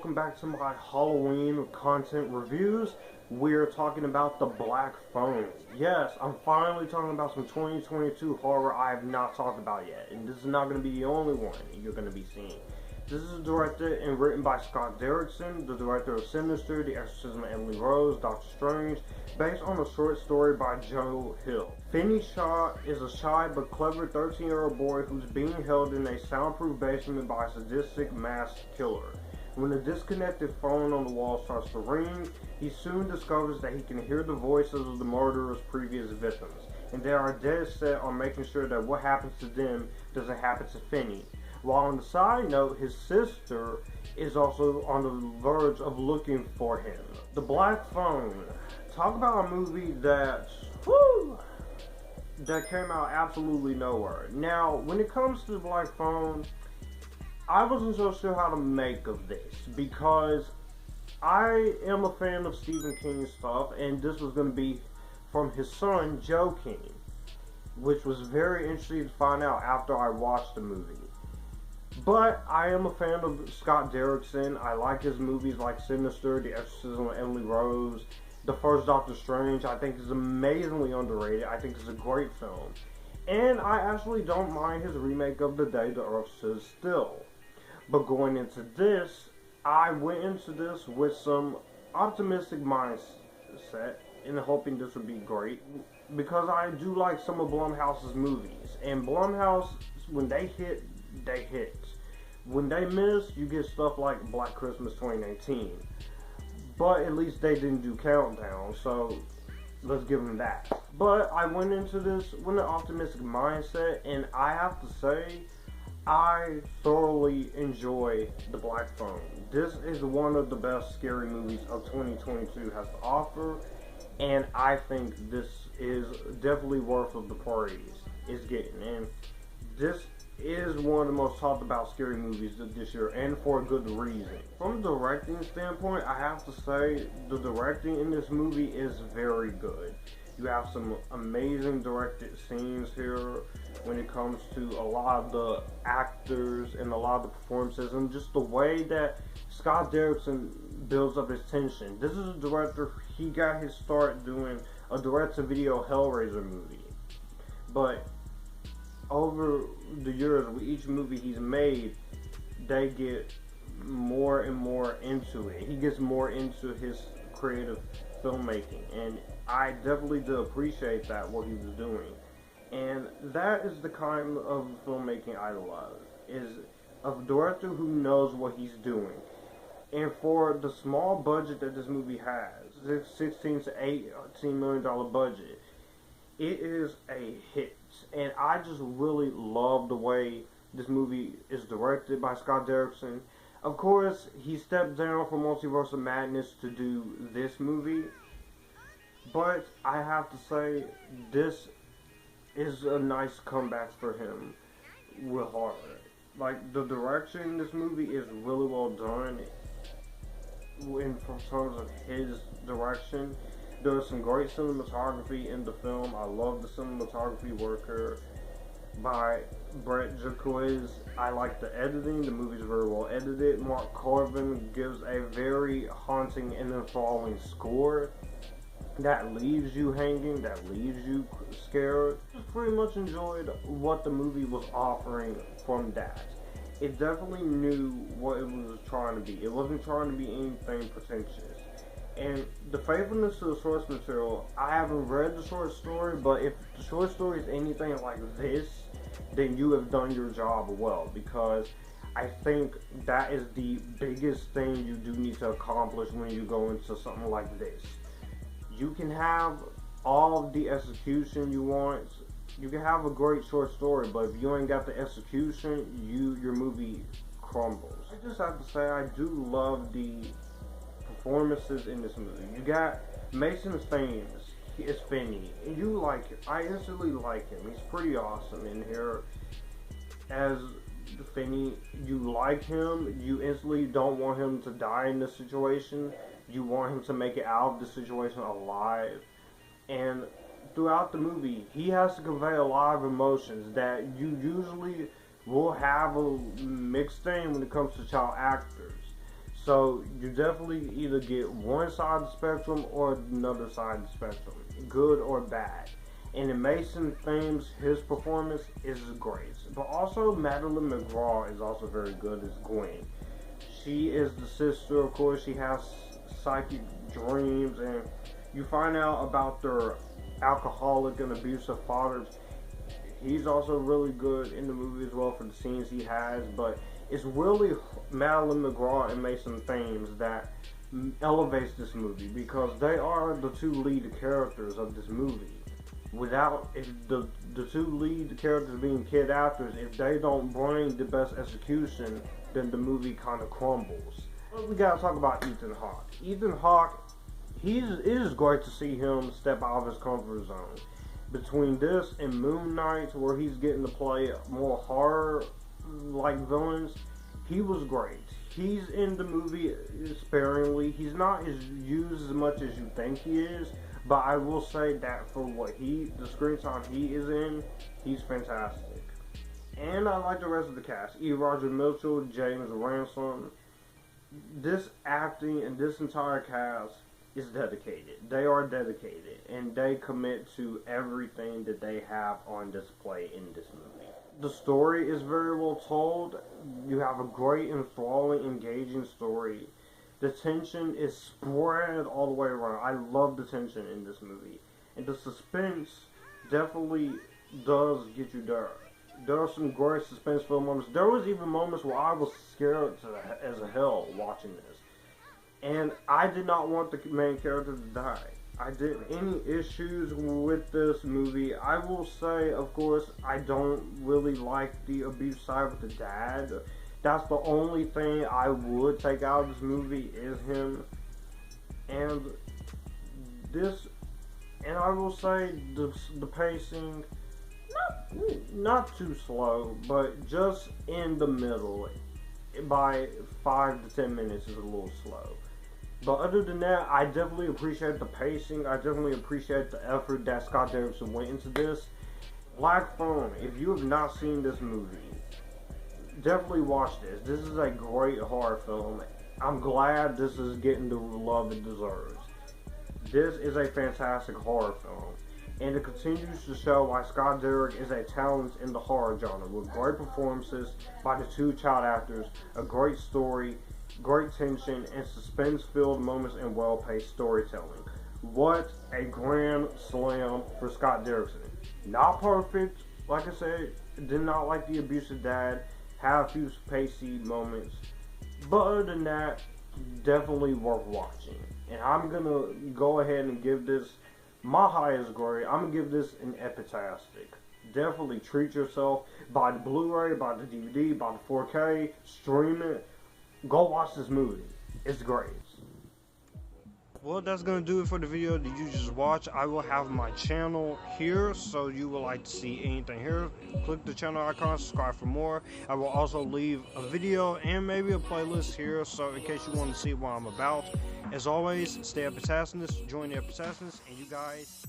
welcome back to my Halloween content reviews. We're talking about The Black Phone. Yes, I'm finally talking about some 2022 horror I have not talked about yet, and this is not going to be the only one you're going to be seeing. This is directed and written by Scott Derrickson, the director of Sinister, The Exorcism of Emily Rose, Doctor Strange, based on a short story by Joe Hill. Finney Shaw is a shy but clever 13-year-old boy who's being held in a soundproof basement by a sadistic mass killer. When a disconnected phone on the wall starts to ring, he soon discovers that he can hear the voices of the murderer's previous victims, and they are dead set on making sure that what happens to them doesn't happen to Finney. While on the side note, his sister is also on the verge of looking for him. The Black Phone. Talk about a movie that, that came out absolutely nowhere. Now, when it comes to The Black Phone, I wasn't so sure how to make of this because I am a fan of Stephen King's stuff, and this was going to be from his son, Joe King, which was very interesting to find out after I watched the movie. But I am a fan of Scott Derrickson. I like his movies like Sinister, The Exorcism of Emily Rose, the first Doctor Strange. I think is amazingly underrated. I think it's a great film. And I actually don't mind his remake of The Day the Earth Stood Still. But going into this, I went into this with some optimistic mindset and hoping this would be great. Because I do like some of Blumhouse's movies. And Blumhouse, when they hit, they hit. When they miss, you get stuff like Black Christmas 2019. But at least they didn't do Countdown, so let's give them that. But I went into this with an optimistic mindset, and I have to say, I thoroughly enjoy The Black Phone. This is one of the best scary movies of 2022 has to offer, and I think this is definitely worth of the praise it's getting. And this is one of the most talked about scary movies this year, and for a good reason. From a directing standpoint, I have to say the directing in this movie is very good. You have some amazing directed scenes here when it comes to a lot of the actors and a lot of the performances, and just the way that Scott Derrickson builds up his tension. This is a director, he got his start doing a direct-to-video Hellraiser movie, but over the years, with each movie he's made, they get more and more into it. He gets more into his creative filmmaking, and I definitely do appreciate that, what he was doing. And that is the kind of filmmaking I love, is a director who knows what he's doing. And for the small budget that this movie has, $16 to $18 million budget, it is a hit. And I just really love the way this movie is directed by Scott Derrickson. Of course, he stepped down from Multiverse of Madness to do this movie, but I have to say, this is a nice comeback for him with horror. Like, the direction in this movie is really well done in terms of his direction. There's some great cinematography in the film. I love the cinematography work here by Jutkiewicz. I like the editing. The movie's very well edited. Mark Corbin gives a very haunting and enthralling score that leaves you hanging, that leaves you scared. Just pretty much enjoyed what the movie was offering from that. It definitely knew what it was trying to be. It wasn't trying to be anything pretentious. And the faithfulness to the source material, I haven't read the short story, but if the short story is anything like this, then you have done your job well, because I think that is the biggest thing you do need to accomplish when you go into something like this. You can have all of the execution you want, you can have a great short story, but if you ain't got the execution, your movie crumbles. I just have to say, I do love the performances in this movie. You got Mason Thames, he is Finney, and you like him. I instantly like him. He's pretty awesome in here as Finney. You like him. You instantly don't want him to die in this situation. You want him to make it out of the situation alive. And throughout the movie, he has to convey a lot of emotions that you usually will have a mixed thing when it comes to child actors. So you definitely either get one side of the spectrum or another side of the spectrum, good or bad. And in Mason Thames, his performance is great. But also Madeleine McGraw is also very good as Gwen. She is the sister, of course. She has psychic dreams, and you find out about their alcoholic and abusive fathers. He's also really good in the movie as well for the scenes he has, but it's really Madeleine McGraw and Mason Thames that elevates this movie, because they are the two lead characters of this movie. Without the two lead characters being kid actors, if they don't bring the best execution, then the movie kind of crumbles. We gotta talk about Ethan Hawke. Ethan Hawke, it is great to see him step out of his comfort zone. Between this and Moon Knight, where he's getting to play more horror-like villains, he was great. He's in the movie sparingly. He's not as used as much as you think he is, but I will say that for the screen time he is in, he's fantastic. And I like the rest of the cast. E. Roger Mitchell, James Ransone. This acting and this entire cast is dedicated. They are dedicated, and they commit to everything that they have on display in this movie. The story is very well told. You have a great, enthralling, engaging story. The tension is spread all the way around. I love the tension in this movie. And the suspense definitely does get you there. There are some great suspenseful moments. There was even moments where I was scared as hell watching this. And I did not want the main character to die. I didn't. Any issues with this movie? I will say, of course, I don't really like the abuse side with the dad. That's the only thing I would take out of this movie is him. And I will say the pacing, not too slow, but just in the middle. By 5 to 10 minutes is a little slow. But other than that, I definitely appreciate the pacing. I definitely appreciate the effort that Scott Derrickson went into this. Black Phone, if you have not seen this movie, definitely watch this. This is a great horror film. I'm glad this is getting the love it deserves. This is a fantastic horror film, and it continues to show why Scott Derrickson is a talent in the horror genre, with great performances by the two child actors, a great story, great tension, and suspense-filled moments and well-paced storytelling. What a grand slam for Scott Derrickson. Not perfect, like I said, did not like the abusive dad, have a few pacey moments, but other than that, definitely worth watching. And I'm gonna go ahead and give this my highest grade. I'm gonna give this an Epictastic. Definitely treat yourself. Buy the Blu-ray, buy the DVD, buy the 4K, stream it. Go watch this movie. It's great. Well, that's going to do it for the video that you just watched. I will have my channel here, so you would like to see anything here. Click the channel icon, subscribe for more. I will also leave a video and maybe a playlist here, so in case you want to see what I'm about. As always, stay Epictasticness, join the Epictasticness, and you guys